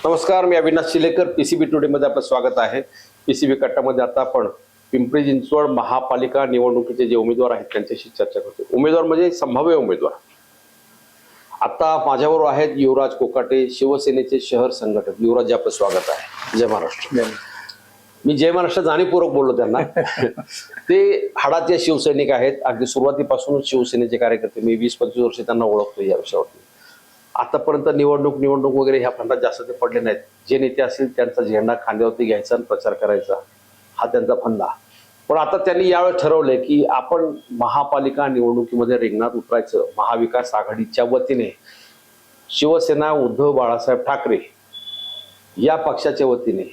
नमस्कार, मी Avinash शिलेकर. PCB today मध्ये आपलं स्वागत आहे. पीसीबी कट्टामध्ये आता आपण पिंपरी चिंचवड महापालिका निवडणुकीचे जे उमेदवार आहेत त्यांच्याशी चर्चा करतो. उमेदवार म्हणजे संभाव्य उमेदवार. आता माझ्याबरोबर आहेत युवराज कोकाटे, शिवसेनेचे शहर संघटक. युवराज, आपलं स्वागत आहे. जय महाराष्ट्र. मी जय महाराष्ट्र जाणीवपूर्वक बोललो त्यांना. ते हाडाचे शिवसैनिक आहेत. अगदी सुरुवातीपासूनच शिवसेनेचे कार्यकर्ते. मी 20-25 वर्ष त्यांना ओळखतो या विषयावरती. आतापर्यंत निवडणूक वगैरे ह्या फंडात जास्त ते पडले नाहीत. जे नेते असतील त्यांचा झेंडा खांद्यावरती घ्यायचा आणि प्रचार करायचा, हा त्यांचा फंडा. पण आता त्यांनी यावेळेस ठरवलंय की आपण महापालिका निवडणुकीमध्ये रिंगणात उतरायचं. महाविकास आघाडीच्या वतीने शिवसेना उद्धव बाळासाहेब ठाकरे या पक्षाच्या वतीने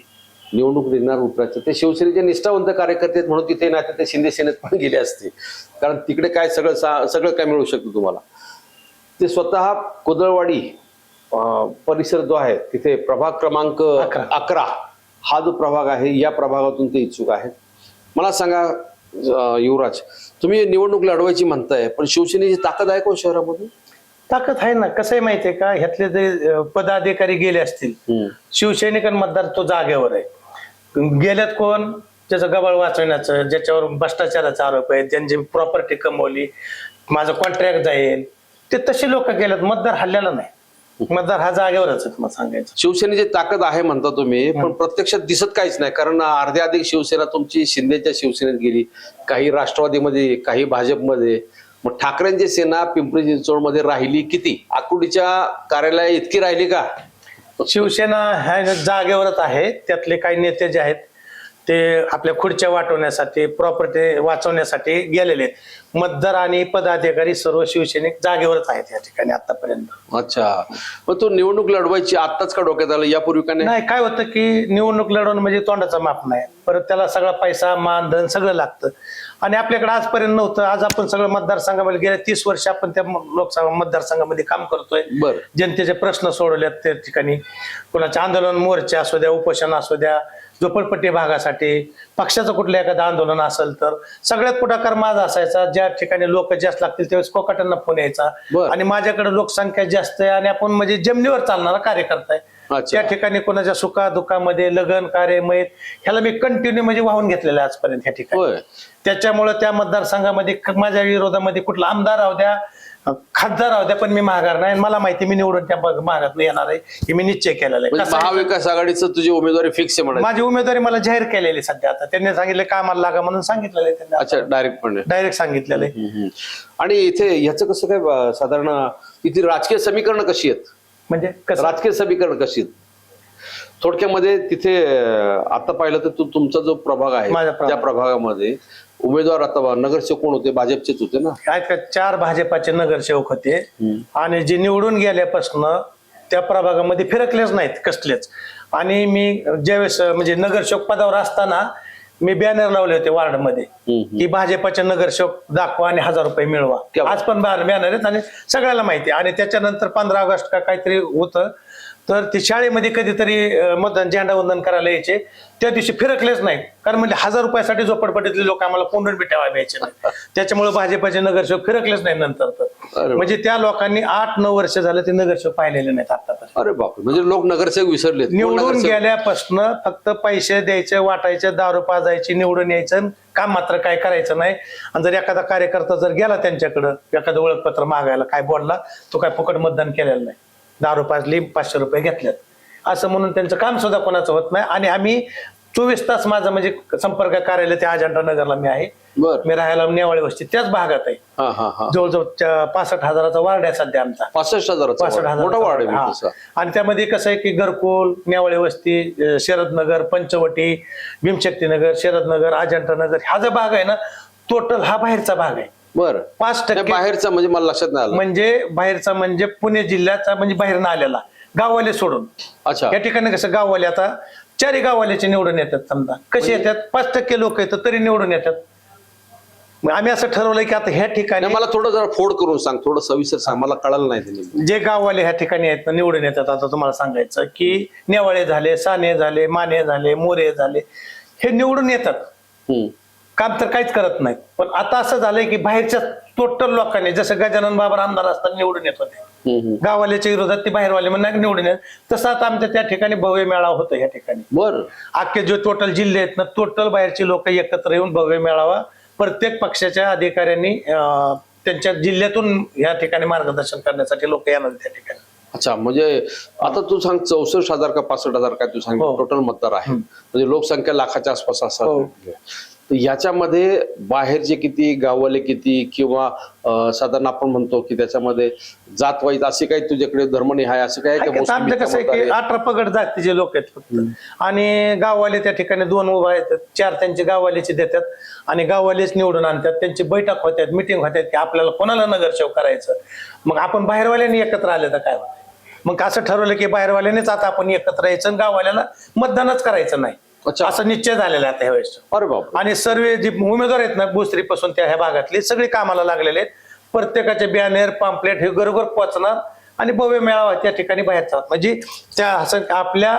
निवडणूक रिंगणात उतरायचं. ते शिवसेनेचे निष्ठावंत कार्यकर्ते आहेत म्हणून तिथे नाही तर ते शिंदे सेनेत पण गेले असते, कारण तिकडे काय सगळं काय मिळू शकतं तुम्हाला. ते स्वतः कोदळवाडी परिसर जो आहे तिथे प्रभाग क्रमांक 11 हा जो प्रभाग आहे या प्रभागातून ते इच्छुक आहेत. मला सांगा युवराज, तुम्ही निवडणूक लढवायची म्हणताय, पण शिवसेनेची ताकद आहे कोण शहरामध्ये? ताकद आहे ना. कसं आहे माहितीये का, ह्यातले जे पदाधिकारी गेले असतील शिवसैनिक आणि मतदार तो जागेवर आहे. गेल्यात कोण? ज्याचं गबाळ वाचवण्याचं, ज्याच्यावर भ्रष्टाचाराचा आरोप आहे, त्यांची प्रॉपर्टी कमवली, माझं कॉन्ट्रॅक्ट जाईल, ते तसे लोक गेलेत. मतदार हल्ल्याला नाही. मतदार हा जागेवरच आहे. मला सांगायचं शिवसेनेची ताकद आहे म्हणता तुम्ही, पण प्रत्यक्षात दिसत काहीच नाही. कारण अर्ध्या अधिक शिवसेना तुमची शिंदेच्या शिवसेनेत गेली, काही राष्ट्रवादीमध्ये, काही भाजपमध्ये. मग ठाकरेंची सेना पिंपरी चिंचवडमध्ये राहिली किती? आकुर्डीच्या कार्यालय इतकी राहिली का? शिवसेना ह्या जागेवरच आहे. त्यातले काही नेते जे आहेत ते आपल्या खुर्च्या वाटवण्यासाठी, प्रॉपर्टी वाचवण्यासाठी गेलेले. मतदार आणि पदाधिकारी सर्व शिवसैनिक जागेवरच आहेत या ठिकाणी आतापर्यंत. अच्छा, मग तो निवडणूक लढवायची आत्ताच का डोक्यात आलं? यापूर्वी का नाही? काय होतं की निवडणूक लढवणं म्हणजे तोंडाचा माप नाही. परत त्याला सगळा पैसा, मान, धन सगळं लागतं आणि आपल्याकडे आजपर्यंत नव्हतं. आज आपण सगळं मतदारसंघामध्ये गेल्या 30 वर्ष आपण त्या लोकसभा मतदारसंघामध्ये काम करतोय. जनतेचे प्रश्न सोडवल्यात त्या ठिकाणी. कोणाचे आंदोलन, मोर्चे असू द्या, उपोषण असू द्या, झोपडपट्टी भागासाठी, पक्षाचं कुठलं एखादं आंदोलन असेल तर सगळ्यात पुढाकार माझा असायचा. ज्या ठिकाणी लोक जास्त लागतील त्यावेळेस कोकाटांना फोन यायचा. आणि माझ्याकडे लोकसंख्या जास्त आहे आणि आपण म्हणजे जमिनीवर चालणारा कार्यकर्ता आहे. त्या ठिकाणी कोणाच्या सुखादुखामध्ये, लग्न कार्य, मैत, ह्याला मी कंटिन्यू म्हणजे वाहून घेतलेलं आहे आजपर्यंत ह्या ठिकाणी. त्याच्यामुळे त्या मतदारसंघामध्ये माझ्या विरोधामध्ये कुठला आमदार राहू द्या, खासदार राहू द्या, पण मी माघार नाही. मला माहिती मी निवडून त्या भागात येणार आहे हे मी निश्चय केलेला आहे. महाविकास आघाडीचं तुझी उमेदवारी फिक्स आहे? माझी उमेदवारी मला जाहीर केलेली सध्या. आता त्यांनी सांगितलं कामाला लागा म्हणून सांगितलेलं आहे. अच्छा, डायरेक्ट सांगितलेलं आहे. आणि इथे ह्याचं कसं काय साधारण इथे राजकीय समीकरण कशी आहेत? म्हणजे राजकीय समीकरण कशी आहेत थोडक्यामध्ये? तिथे आता पाहिलं तर तुमचा जो प्रभाग आहे त्या प्रभागामध्ये उमेदवार आता नगरसेवक कोण होते? भाजपचेच होते ना? आहेत का? 4 भाजपाचे नगरसेवक होते आणि जे निवडून गेल्यापासून त्या प्रभागामध्ये फिरकलेच नाहीत कसलेच. आणि मी ज्यावेळेस म्हणजे नगरसेवक पदावर असताना मी बॅनर लावले होते वार्डमध्ये की भाजपाचे नगरसेवक दाखवा आणि 1000 रुपये मिळवा. आज पण बॅनर आहेत आणि सगळ्याला माहिती. आणि त्याच्यानंतर 15 ऑगस्ट का काहीतरी होतं तर ते शाळेमध्ये कधीतरी मतदान झेंडावंदन करायला यायचे. त्या दिवशी फिरकलेच नाही, कारण म्हणजे 1000 रुपयासाठी झोपडपट्टीतले लोक आम्हाला कोंडून बिटावा द्यायचे नाही. त्याच्यामुळे भाजपाचे नगरसेवक फिरकलेच नाही नंतर. तर म्हणजे त्या लोकांनी 8-9 वर्ष झालं ते नगरसेवक पाहिलेले नाहीत आतापर्यंत. अरे बाप, म्हणजे लोक नगरसेवक विसरले. निवडून गेल्यापासून फक्त पैसे द्यायचे, वाटायचे, दारू पाजायची, निवडून यायचं, काम मात्र काय करायचं नाही. आणि जर एखादा कार्यकर्ता जर गेला त्यांच्याकडं एखादं ओळखपत्र मागायला, काय बोलला, तो काय फुकट मतदान केलेलं नाही, दारू पाजली, 500 रुपये घेतल्यात असं म्हणून त्यांचं काम सुद्धा कोणाचं होत नाही. आणि आम्ही 24 तास माझं म्हणजे संपर्क कार्यालय त्या अजंठा नगरला मी आहे. मी राहायला नेवाळी वस्ती त्याच भागात आहे. जवळजवळ 65,000चा वार्ड आहे सध्या आमचा. 65,000 मोठा वार्ड आहे. आणि त्यामध्ये कसं आहे की घरकुल, नेवाळी वस्ती, शरदनगर, पंचवटी, भीमशक्तीनगर, शरदनगर, अजंठा नगर हा जो भाग आहे ना, टोटल हा बाहेरचा भाग आहे. 5% बाहेरचा म्हणजे मला लक्षात नाही आलं. म्हणजे बाहेरचा म्हणजे पुणे जिल्ह्याचा, म्हणजे बाहेर ना आलेला, गाववाले सोडून. अच्छा, या ठिकाणी कसं गाववाले आता 4 गाववाल्याचे निवडून येतात. समजा कसे येतात, 5% लोक येतात तरी निवडून येतात. आम्ही असं ठरवलंय की आता ह्या ठिकाणी मला थोडं जरा फोड करून सांग, थोडं सविस्तर सांग, मला कळलं नाही. जे गाववाले ह्या ठिकाणी आहेत निवडून येतात, आता तुम्हाला सांगायचं की नेवाळे झाले, साने झाले, माने झाले, मोरे झाले, हे निवडून येतात. काम तर काहीच करत नाहीत. पण आता असं झालंय की बाहेरच्या टोटल लोकांनी, जसं गजानन बाबा आमदार असताना निवडून येत होते, गाववाल्याच्या विरोधात ते बाहेरवाले म्हणून निवडून येत, तसं आता आमच्या त्या ठिकाणी भव्य मेळावा होतो. या ठिकाणी बर अख्खे जे टोटल जिल्हे आहेत ना, टोटल बाहेरचे लोक एकत्र येऊन भव्य मेळावा प्रत्येक पक्षाच्या अधिकाऱ्यांनी त्यांच्या जिल्ह्यातून या ठिकाणी मार्गदर्शन करण्यासाठी लोक येणार त्या ठिकाणी. अच्छा, म्हणजे आता तू सांग 64,000 का 65,000 काय तू सांग टोटल मतदार आहे, म्हणजे लोकसंख्या लाखाच्या आसपास असतात. तर याच्यामध्ये बाहेरचे किती, गाववाले किती, किंवा साधारण आपण म्हणतो की त्याच्यामध्ये जात वाईज असे काही तुझ्याकडे धर्मनिहाय असं काय आमचं कसं आहे की 18 पगड जातीचे लोक आहेत फक्त, आणि गाववाले त्या ठिकाणी 2 उभा आहेत, 4 त्यांचे गाववाल्याचे देतात आणि गाववालेच निवडून आणतात. त्यांची बैठक होत्यात, मिटिंग होत्यात की आपल्याला कोणाला नगरसेवक करायचं. मग आपण बाहेरवाल्यांनी एकत्र आले तर काय होतं, मग असं ठरवलं की बाहेरवाल्यानेच आता आपण एकत्र यायचं आणि गाववाल्याला मतदानच करायचं नाही. अच्छा, असं निश्चय झालेला आहे आता ह्यावेळेस. अरे बाबा. आणि सर्व जे उमेदवार आहेत ना भोसरीपासून त्या ह्या भागातले सगळे कामाला लागलेले आहेत. प्रत्येकाचे बॅनर पॅम्पलेट हे घरोघर पोहोचणार आणि भव्य मेळावा त्या ठिकाणी बाहेरचा, म्हणजे त्या असं आपल्या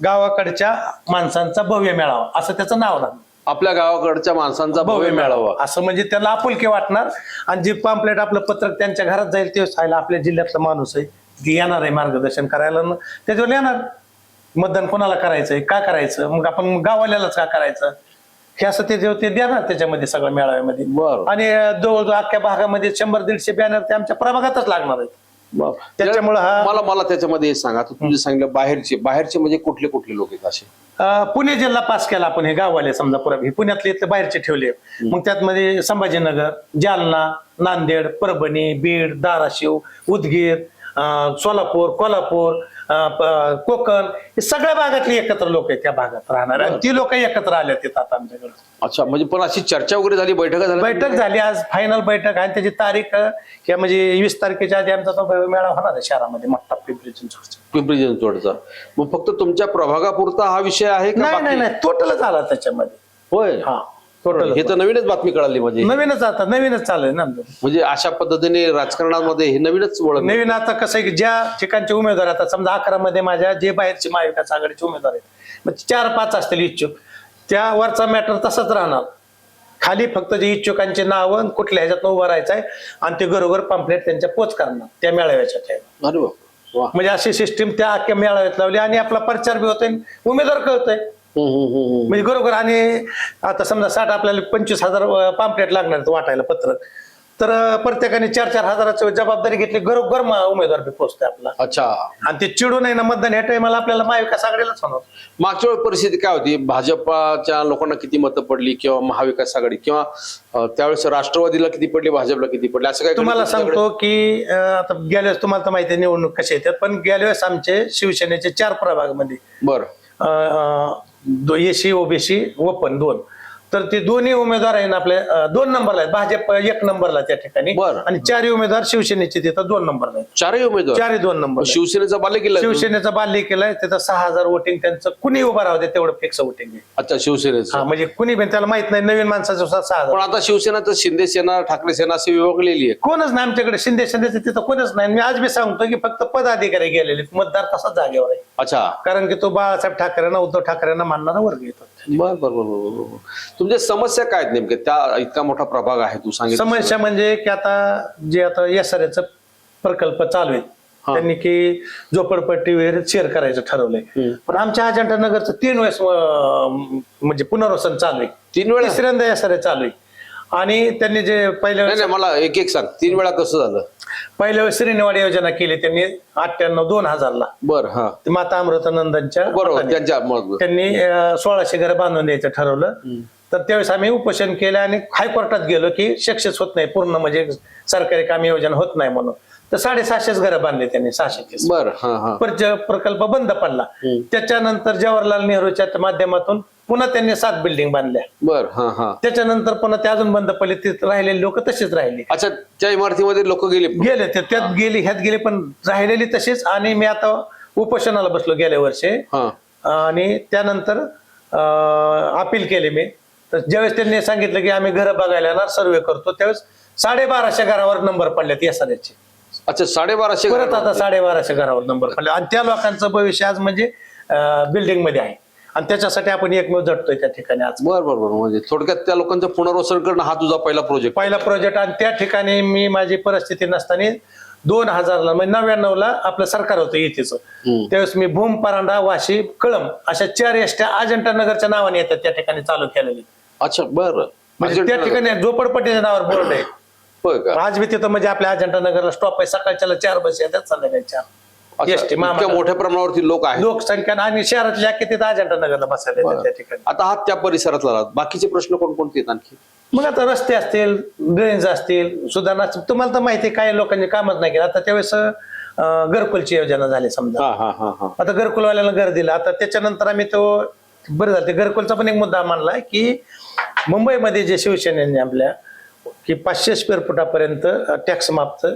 गावाकडच्या माणसांचा भव्य मेळावा असं त्याचं नाव राहणार. आपल्या गावाकडच्या माणसांचा भव्य मेळावा असं, म्हणजे त्यांना आपुलकी वाटणार. आणि जे पॅम्पलेट आपलं पत्रक त्यांच्या घरात जाईल ते सांगायला आपल्या जिल्ह्यातला माणूस आहे, ती येणार आहे मार्गदर्शन करायला, त्याच्यावर येणार मतदान कोणाला करायचंय, का करायचं, मग आपण गाववाल्यालाच का करायचं, हे असं ते देणार त्याच्यामध्ये सगळ्या मेळाव्यामध्ये. आणि जवळजवळ अख्ख्या भागामध्ये 100-150 बॅनर ते आमच्या प्रभागातच लागणार आहेत. त्याच्यामुळे मला त्याच्यामध्ये सांगा, तुम्ही सांगितलं बाहेरचे म्हणजे कुठले कुठले लोक आहेत असे? पुणे जिल्हा पास केला आपण, हे गाववाले समजा पुरा पुण्यातले इथले बाहेरचे ठेवले. मग त्यात मध्ये संभाजीनगर, जालना, नांदेड, परभणी, बीड, धाराशिव, उदगीर, सोलापूर, कोल्हापूर, कोकण, हे सगळ्या भागातली एकत्र लोक आहेत त्या भागात राहणार आणि ती लोक एकत्र आले आहेत आता आमच्याकडे. अच्छा, म्हणजे पण अशी चर्चा वगैरे झाली, बैठक झाली आज फायनल बैठक, आणि त्याची तारीख ह्या म्हणजे 20 तारखेच्या आधी आमचा तो मेळावा होणार आहे शहरामध्ये मोठा पिंपरी चिंचवडचा. मग फक्त तुमच्या प्रभागापुरता हा विषय आहे का? नाही, टोटलच आला त्याच्यामध्ये. होय, हा, हे तर नवीनच बातमी कळाली, म्हणजे नवीनच चालू आहे ना. म्हणजे अशा पद्धतीने राजकारणामध्ये हे नवीनच ओळख. नवीन आता कसं आहे की ज्या ठिकाणचे उमेदवार, आता समजा 11 मध्ये माझ्या जे बाहेरचे महाविकास आघाडीचे उमेदवार आहेत, मग 4-5 असतील इच्छुक, त्या वरचा मॅटर तसंच राहणार. खाली फक्त जे इच्छुकांचे नाव कुठल्या ह्याच्यात उभं राहायचं आहे आणि ते घरोघर पॅम्पलेट त्यांच्या पोच करणार त्या मेळाव्याच्या टाइम. अरे बाबा, म्हणजे अशी सिस्टीम त्या अख्ख्या मेळाव्यात लावली आणि आपला प्रचार बी होतोय, उमेदवार कळतोय म्हणजे बरोबर. आणि आता समजा 60 आपल्याला 25,000 पॅम्पलेट लागणार वाटायला पत्रक, तर प्रत्येकाने 4-4 हजाराची जबाबदारी घेतली, घरोघर उमेदवार बी पोहोचतोय आपला. अच्छा, आणि ते चिडू नये ना मतदान ह्या टायमाला आपल्याला महाविकास आघाडीलाच होणार. मागच्या वेळी परिस्थिती काय होती, भाजपच्या लोकांना किती मतं पडली, किंवा महाविकास आघाडी, किंवा त्यावेळेस राष्ट्रवादीला किती पडली, भाजपला किती पडली, असं काय? तुम्हाला सांगतो की आता गेल्या वेळेस तुम्हाला तर माहिती आहे निवडणूक कशा येतात, पण गेल्या वेळेस आमचे शिवसेनेचे 4 प्रभागामध्ये एसी, ओबीसी, ओपन 2, तर ते दोन्ही उमेदवार आहे ना आपले 2 नंबरला आहेत. भाजप 1 नंबरला त्या ठिकाणी, आणि 4 उमेदवार शिवसेनेचे तिथं 2 नंबरला आहेत. 4 उमेदवार 2 नंबर. शिवसेनेचा बाल्य केलाय तिथं 6,000 वोटिंग त्यांचं कुणी उभा राहू दे तेवढं फिक्स वोटिंग आहे. अच्छा, शिवसेनेचं म्हणजे कुणी पण त्याला माहित नाही, नवीन माणसाचं 6,000. पण आता शिवसेना तर शिंदे सेना, ठाकरे सेना अशी विभागलेली आहे. कोणच नाही आमच्याकडे, शिंदेचं तिथं कोणच नाही. मी आज बी सांगतो की फक्त पदाधिकारी गेलेले, मतदार तसाच जागेवर आहे. अच्छा, कारण की तो बाळासाहेब ठाकरेंना, उद्धव ठाकरेंना मानणारा वर्ग येतो. बरोबर. तुमच्या समस्या काय आहेत नेमक्या? त्या इतका मोठा प्रभाग आहे, तू सांगितलं. समस्या म्हणजे की आता SRA प्रकल्प चालू आहे, त्यांनी की झोपडपट्टी वगैरे शेअर करायचं ठरवलंय. पण आमच्या अजंठा नगरचं 3 वेळेस म्हणजे पुनर्वसन चालू आहे. 3 वेळा? तिसऱ्यांदा SRA चालू आहे. आणि त्यांनी जे पहिल्या मला एक सांग, 3 वेळा कसं झालं? पहिल्या वेळेस श्रीनिवाड योजना केली त्यांनी 98-2000ला. बरं, हा, माता अमृतानंदांच्या बरोबर, त्यांनी 1600 घरं बांधून द्यायचं ठरवलं. तर त्यावेळेस आम्ही उपोषण केलं आणि हायकोर्टात गेलो की सक्सेस होत नाही, पूर्ण म्हणजे सरकारी काम योजना होत नाही म्हणून. तर 650 घरं बांधले त्यांनी, 630. बरं, प्रकल्प बंद पडला. त्याच्यानंतर जवाहरलाल नेहरूच्या माध्यमातून पुन्हा त्यांनी 7 बिल्डिंग बांधल्या. बरं, त्याच्यानंतर पुन्हा ते अजून बंद पडले, तिथे राहिलेले लोक तसेच राहिले. अच्छा, त्या इमारतीमध्ये लोक गेले त्यात गेले, ह्यात गेले, पण राहिलेली तसेच. आणि मी आता उपोषणाला बसलो गेल्या वर्षी, आणि त्यानंतर अपील केले मी. तर ज्यावेळेस त्यांनी सांगितलं की आम्ही घरं बघायला येणार, सर्वे करतो, त्यावेळेस 1250 घरावर नंबर पडल्यात SRAचे. अच्छा, 1250 परत आता 1250 घरावर नंबर पडले. आणि त्या लोकांचं भविष्य आज म्हणजे बिल्डिंग मध्ये आहे. आणि त्याच्यासाठी आपण एकमेव झटतोय त्या ठिकाणी आज. बर बर बर. म्हणजे थोडक्यात त्या लोकांचं पुनर्वसन करणं हा तुझा पहिला प्रोजेक्ट. पहिला प्रोजेक्ट. आणि त्या ठिकाणी मी माझी परिस्थिती नसताना 2000ला म्हणजे 99ला आपलं सरकार होतं युतीचं. त्यावेळेस मी भूम, परांडा, वाशी, कळम अशा 4 एसट्या अजंठा नगरच्या नावाने येतात त्या ठिकाणी चालू केलेली. अच्छा बरं. म्हणजे त्या ठिकाणी झोपडपट्टीच्या नावावर बोर्ड आहे. होय का? आज बी तिथं म्हणजे आपल्या अजंठा नगरला स्टॉप आहे. सकाळच्याला 4 बस येतात, संध्याकाळी 4 अच्छा, एसटी. इतक्या मोठ्या प्रमाणावरती लोक आहेत. लोकसंख्या आणि शहरातल्या की तिथं अजंठा नगरला बसायला येतात त्या ठिकाणी. आता हा त्या परिसरातला राहत. बाकीचे प्रश्न कोणकोणते आहेत आणखी? मग आता रस्ते असतील, ड्रेनेज असतील, सुधारणा. तुम्हाला तर माहिती आहे काही लोकांनी कामच नाही केलं. आता त्यावेळेस घरकुलची योजना झाली समजा. आता घरकुलवाल्याला घर दिलं. आता त्याच्यानंतर आम्ही तो बरं झालं ते घरकुलचा पण एक मुद्दा मांडलाय की मुंबईमध्ये जे शिवसेनेने आपल्या की 500 स्क्वेअर फुटापर्यंत टॅक्स माफचं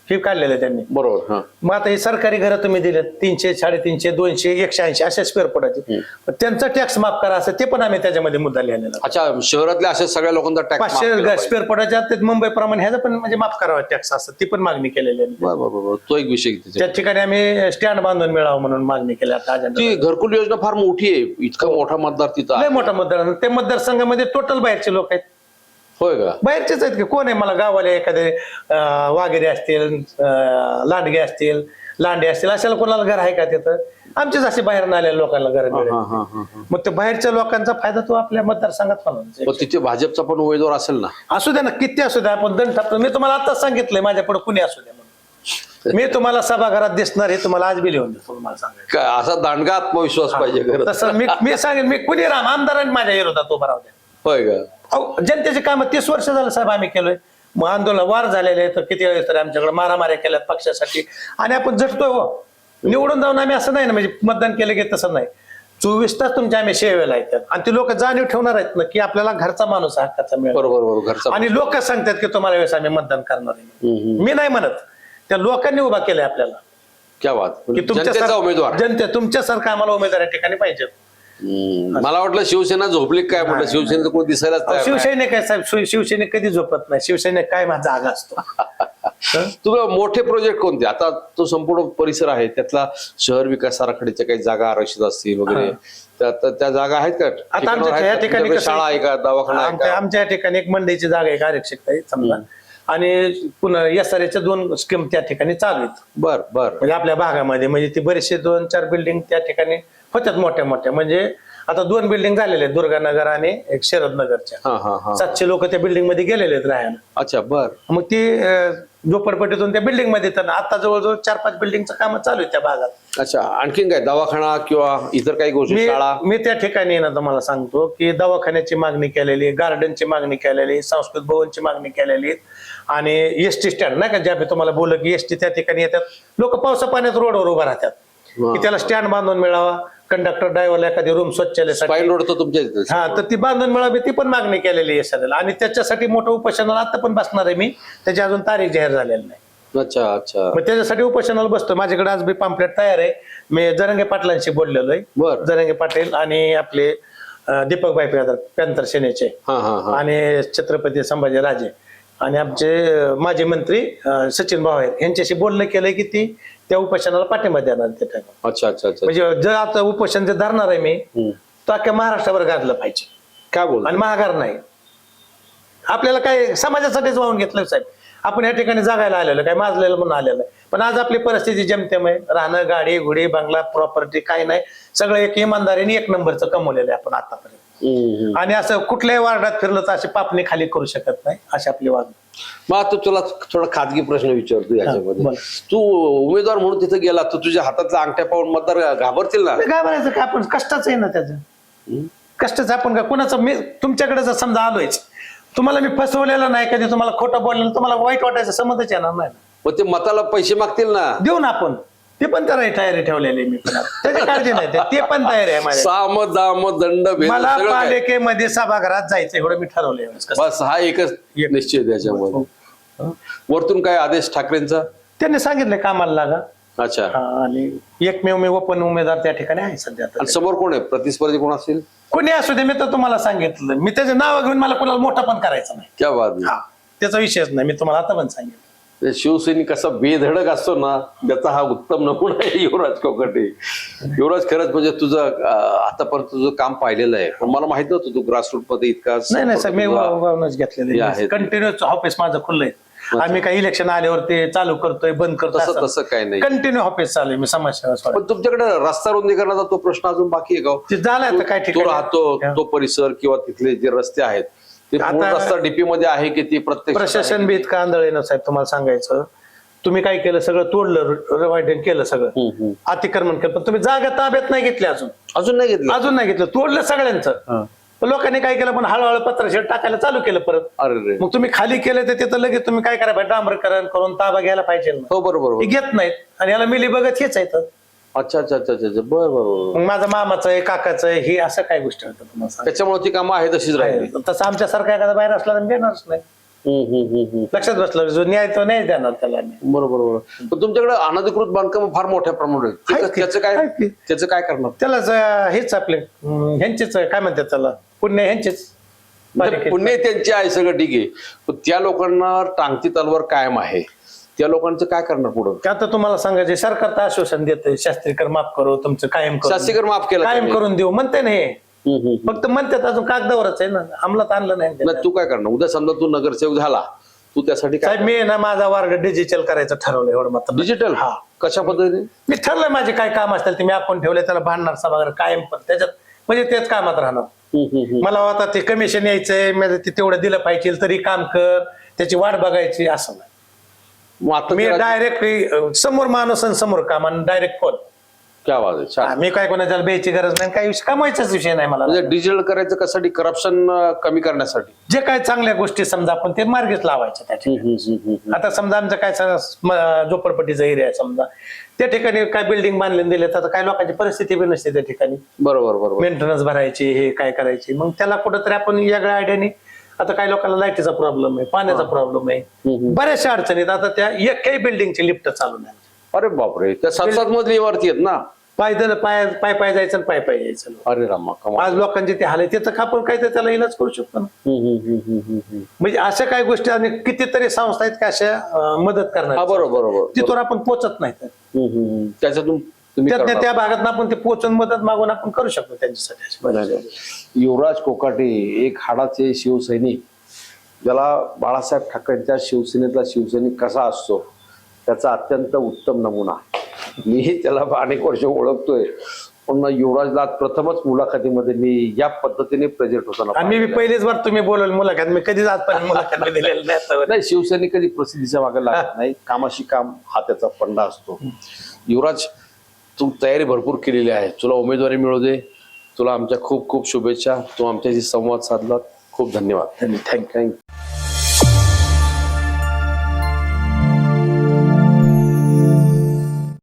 हे काढलेलं आहे त्यांनी. बरोबर. मग आता ही सरकारी घरं तुम्ही दिलेत 300, 350, 200, 180 अशा स्क्वेअर फुटाचे, त्यांचा टॅक्स माफ करा असं ते पण आम्ही त्याच्यामध्ये मुद्दा लिहिलेला. अच्छा, शहरातल्या अशा सगळ्या लोकांचा टॅक्स 500 स्क्वेअर फुटाच्या मुंबईप्रमाणे ह्याचा पण म्हणजे माफ करावा टॅक्स असं ती पण मागणी केलेली आहे. बरोबर. तो एक विषय त्या ठिकाणी आम्ही स्टँड बांधून मिळावं म्हणून मागणी केली. आता ती घरकुल योजना फार मोठी आहे. इतका मोठा मतदार तिथं लय मोठा मतदार. त्या मतदारसंघामध्ये टोटल बाहेरचे लोक आहेत. होय का? बाहेरचेच आहेत की कोण आहे. मला गावाला एखादे वाघेरे असतील, लांडगे असतील, लांडे असतील, अशाला कोणाला घर आहे का तिथं? आमचेच असे बाहेर आलेल्या लोकांना घर मिळेल. मग त्या बाहेरच्या लोकांचा फायदा तो आपल्या मतदारसंघात होणार. तिथे भाजपचा पण उमेदवार असेल ना? असू द्या ना, किती असू द्या. आपण दंड टाकतो. मी तुम्हाला आताच सांगितलंय माझ्या पुढे कुणी असू द्या म्हणून. मी तुम्हाला सभागृहात दिसणार हे तुम्हाला आज बी लिहून देतो. तुम्हाला सांगायचं काय असा दांडगा आत्मविश्वास पाहिजे. तसं मी सांगेन. मी कुणी राम आमदारांनी माझ्या विरोधात उभा राहू द्या. होय का? जनतेचे काम 30 वर्ष झालं साहेब आम्ही केलोय. मग आंदोलन वार झालेले तर किती वेळेस तरी आमच्याकडे मारामाऱ्या केल्यात पक्षासाठी आणि आपण झटतोय. हो निवडून जाऊन आम्ही असं नाही ना म्हणजे मतदान केलं की तसं नाही. 24 तास तुमच्या आम्ही सेवेला येतात आणि ते लोक जाणीव ठेवणार आहेत ना की आपल्याला घरचा माणूस हक्काचा मिळेल. बरोबर. घरचा. आणि लोक सांगतात की तुम्हाला वेळेस आम्ही मतदान करणार आहे. मी नाही म्हणत, त्या लोकांनी उभा केलाय आपल्याला. क्या बात. की जनतेचा उमेदवार. तुमच्यासारखं आम्हाला उमेदवार या ठिकाणी पाहिजे. मला वाटलं शिवसेना झोपली काय म्हटलं. शिवसेनेचं कोण दिसायलाच तयार नाही. शिवसैनिक काय साहेब, शिवसैनिक कधी झोपत नाही. शिवसैनिक काय माझा जागा असतो. तुला मोठे प्रोजेक्ट कोणते? आता तो संपूर्ण परिसर आहे त्यातला शहर विकास आराखड्याच्या काही जागा आरक्षित असतील वगैरे, त्या जागा आहेत का? आता आमच्या या ठिकाणी शाळा आहे का, दवाखाना आहे का? आमच्या या ठिकाणी एक मंडईची जागा आहे, आरक्षित आहे समजा. आणि पुन्हा SRA च्या 2 स्कीम त्या ठिकाणी चालू आहेत. बर. म्हणजे आपल्या भागामध्ये म्हणजे ती बरेचसे 2-4 बिल्डिंग त्या ठिकाणी होत्यात मोठ्या मोठ्या. म्हणजे आता 2 बिल्डिंग झालेल्या आहेत, दुर्गानगर आणि एक शरद नगरच्या. 700 लोक त्या बिल्डिंग मध्ये गेलेले आहेत राहायला. अच्छा बर. मग ती झोपडपट्टीतून त्या बिल्डिंग मध्ये तर आता जवळजवळ 4-5 बिल्डिंगचं काम चालू आहे त्या भागात. अच्छा, आणखीन काय दवाखाना किंवा इतर काही गोष्टी? शाळा? मी त्या ठिकाणी ना तुम्हाला सांगतो की दवाखान्याची मागणी केलेली, गार्डनची मागणी केलेली, संस्कृत भवनची मागणी केलेली आणि एसटी स्टँड नाही का, ज्या तुम्हाला बोललं की एसटी त्या ठिकाणी येतात. लोक पावसा पाण्यात रोडवर उभा राहतात की त्याला स्टँड बांधून मिळावा. कंडक्टर ड्रायव्हरला एखादी रूम स्वच्छतेसाठी रोड तर तुमच्या हा तर ती बांधून मिळावी ती पण मागणी केलेली आहे सध्याला. आणि त्याच्यासाठी मोठं उपोषणाला आता पण बसणार आहे मी. त्याची अजून तारीख जाहीर झालेली नाही. अच्छा. मग त्याच्यासाठी उपोषणाला बसतो. माझ्याकडे आज बी पॅम्पलेट तयार आहे. मी जरंगे पाटलांशी बोललेलो आहे. जरंगे पाटील आणि आपले दीपकभाई पॅंथर सेनेचे आणि छत्रपती संभाजीराजे आणि आमचे माजी मंत्री सचिन भाऊ आहेत यांच्याशी बोलणं केलंय की ती त्या उपोषणाला पाठिंबा देणार ते टाइम. अच्छा. म्हणजे जर आता उपोषण जे धरणार आहे मी तर अख्ख्या महाराष्ट्रावर गाजलं पाहिजे. काय बोल. आणि महागार नाही. आपल्याला काय समाजासाठीच वाहून घेतलं साहेब. आपण या ठिकाणी जागायला आलेलं काय माजलेलं म्हणून आलेलं आहे. पण आज आपली परिस्थिती जमतेमय. राहणं, गाडी घोडी, बंगला, प्रॉपर्टी काही नाही. सगळं एक इमानदारीने 1 नंबरचं कमवलेलं आहे आपण आतापर्यंत. आणि असं कुठल्याही वार्डात फिरलं तर अशी पापणी खाली करू शकत नाही अशी आपली वागणूक. मग आता तुला थोडा खाजगी प्रश्न विचारतो याच्यामध्ये. तू उमेदवार म्हणून तिथे गेला तर तुझ्या हातातला अंगठ्या पाहून मतदार घाबरतील ना? घाबरायचं काय, आपण कष्टाचं आहे ना त्याचं. कष्टाचं आपण का कुणाचं. मी तुमच्याकडे जर समजा आलोयच, तुम्हाला मी फसवलेलं नाही कधी, तुम्हाला खोटं बोललेलं, तुम्हाला वाईट वाटायचं संबंधच येणार नाही. मग ते मताला पैसे मागतील ना? देऊ ना आपण. ते पण तर तयारी ठेवलेली मी पण. त्याची काळजी नाही. ते पण तयारी आहे माझ्या. साम दाम दंड भेद मला पालिकेमध्ये सभागृहात जायचं एवढं मी ठरवलंय. बस हा एकच निश्चित त्याच्यामध्ये. वरतून काय आदेश ठाकरेंचा? त्यांनी सांगितलं कामाला लागा. अच्छा. आणि एकमेव मी ओपन उमेदवार त्या ठिकाणी आहे सध्या. समोर कोण आहे प्रतिस्पर्धी? कोण असेल? कोणी असू दे. मी तर तुम्हाला सांगितलं मी त्याचे नाव घेऊन मला कोणाला मोठा पण करायचं नाही. क्या बात. त्याचा विषयच नाही. मी तुम्हाला आता पण सांगितलं. शिवसैनिक कसा बेधडक असतो ना, त्याचा हा उत्तम नमुना आहे युवराज कोकाटे. युवराज, खरंच म्हणजे तुझं आतापर्यंत तुझं काम पाहिलेलं आहे, पण मला माहित नव्हतं तू ग्रासरूट मध्ये इतका नाही साहेब, मी तुझा- वाहूनच हे घेतलेलं आहे. कंटिन्यू ऑफिस माझं खुल्लंय. आम्ही काही इलेक्शन आल्यावर ते चालू करतोय बंद करतोय, तसं काय नाही. कंटिन्यू ऑफिस चालू आहे. मी समाजसेवा सोडा. पण तुमच्याकडे रस्ता रुंदीकरणाचा तो प्रश्न अजून बाकी आहे का? ते झालंय आता काय तू ठिकाणी. राहतो तो परिसर किंवा तिथले जे रस्ते आहेत ते पूर्ण आता- रस्ता डीपी मध्ये आहे की ती प्रत्यक्ष प्रशासन बी इतकं आंधळ आहे ना साहेब, तुम्हाला सांगायचं. तुम्ही काय केलं, सगळं तोडलं, रिवायडन केलं, सगळं अतिक्रमण केलं, पण तुम्ही जागा ताब्यात नाही घेतली अजून नाही घेतलं? अजून नाही घेतलं, तोडलं सगळ्यांचं. पण लोकांनी काय केलं, पण हळूहळू पत्रशेड टाकायला चालू केलं परत. अरे रे. मग तुम्ही खाली केलं तर तिथं लगेच तुम्ही काय करायला पाहिजे, डांबरीकरण करून ताबा घ्यायला पाहिजे ना. हो बरोबर. हे घेत नाहीत आणि याला मिली बघत हेच आहे तर. अच्छा अच्छा अच्छा अच्छा बर बर. मग माझं मामाचं आहे, काकाचं आहे, ही असं काय गोष्टी होतं तुम्हाला सांगतो. त्याच्यामुळे ती कामं आहे तशीच राहिली. तसं आमच्यासारखा एखादा बाहेर असला तर देणारच नाही. लक्षात बसलं, जो न्याय तो नाही देणार त्याला. बरोबर बरोबर. पण तुमच्याकडे अनधिकृत बांधकाम फार मोठ्या प्रमाणात आहे. आहेत की? त्याचं काय आहेत की? त्याचं काय करणार? त्यालाच हेच आपले ह्यांचेच काय म्हणतात त्याला, पुण्य ह्यांचेच. म्हणजे पुणे त्यांचे आहे सगळं ठीक आहे, पण त्या लोकांना टांगती तलवार कायम आहे. त्या लोकांचं काय करणार पुढं? का आता तुम्हाला सांगायचे, सरकार तर आश्वासन देतंय, शास्त्रीकर माफ करू, तुमचं कायम करू, शास्त्रीकर माफ केलं कायम त्यांनी. करून देऊ म्हणते ना हे. फक्त म्हणतात, अजून कागदावरच आहे ना, अंमलात आणलं नाही. नाही, तू काय करणार? उद्या समजा तू नगरसेवक झाला, तू त्यासाठी काय साहेब, मी आहे ना माझा वार्ड डिजिटल करायचं ठरवलं, एवढं मात्र. डिजिटल? हा. कशा पद्धतीने? मी ठरलंय माझे काय काम असतील ते मी आपण ठेवले, त्याला भांडणार सभागृह कायम, पण त्याच्यात म्हणजे तेच कामात राहणार. मला आता ते कमिशन यायचंय, म्हणजे ते तेवढं दिलं पाहिजे तरी काम कर, त्याची वाट बघायची असं नाही. मग आता मी जरा- डायरेक्ट समोर माणूस आणि समोर काम आणि डायरेक्ट फोन. क्या आवाज आहे, छान. मी काय कोणाच्या द्यायची गरज नाही, काही कमवायचाच विषय नाही मला. म्हणजे डिजिटल करायचं कशासाठी? करप्शन कमी करण्यासाठी. जे काय चांगल्या गोष्टी समजा आपण ते मार्गेच लावायच्या त्या ठिकाणी. आता समजा आमचं काय झोपडपट्टीचा एरिया आहे समजा, त्या ठिकाणी काय बिल्डिंग बांधले दिले तर काही लोकांची परिस्थिती बी नसते त्या ठिकाणी, बरोबर बरोबर. मेंटेनन्स भरायची, हे काय करायची. मग त्याला कुठंतरी आपण वेगळ्या आयडियाने, आता काही लोकांना लाईटीचा प्रॉब्लेम आहे, पाण्याचा प्रॉब्लेम आहे, बऱ्याचशा अडचणीत. आता त्या एकही बिल्डिंगची लिफ्ट चालू नाही. अरे बापरे, त्या 7-7 मजली वरती आहेत ना. पाय पाय जायचं आणि पाय यायचं. अरे रामा, कमाल. आज लोकांचे ते हाल आहे, त्याचं आपण काय तर त्याला इलाज करू शकतो ना. म्हणजे अशा काही गोष्टी आणि कितीतरी संस्था आहेत का अशा मदत हा करणार, बरोबर बरोबर. तिथून आपण पोचत नाही तर. त्याच्यातून तुम्ही करणार. त्या भागात आपण ते पोचून मदत मागून आपण करू शकतो त्यांच्यासाठी. युवराज कोकाटे एक हाडाचे शिवसैनिक, ज्याला बाळासाहेब ठाकरेंच्या शिवसेनेतला शिवसैनिक कसा असतो त्याचा अत्यंत उत्तम नमुना. मी त्याला अनेक वर्ष ओळखतोय, पण युवराजला प्रथमच मुलाखतीमध्ये मी या पद्धतीने प्रेझेंट होताना आणि मी पहिलीच बार तुम्ही बोलाल मुलाखत, मी कधीच आजपर्यंत मुलाखत दिलेलं नाही आतावर. नाही, शिवसैनिक कधी प्रसिद्धीच्या मागे लागत नाही, कामाशी काम हा त्याचा फंडा असतो. युवराज, तू तयारी भरपूर केलेली आहे, तुला उमेदवारी मिळू दे. तुला आमच्या खूप खूप शुभेच्छा. तू आमच्याशी संवाद साधला, खूप धन्यवाद. थँक्यू.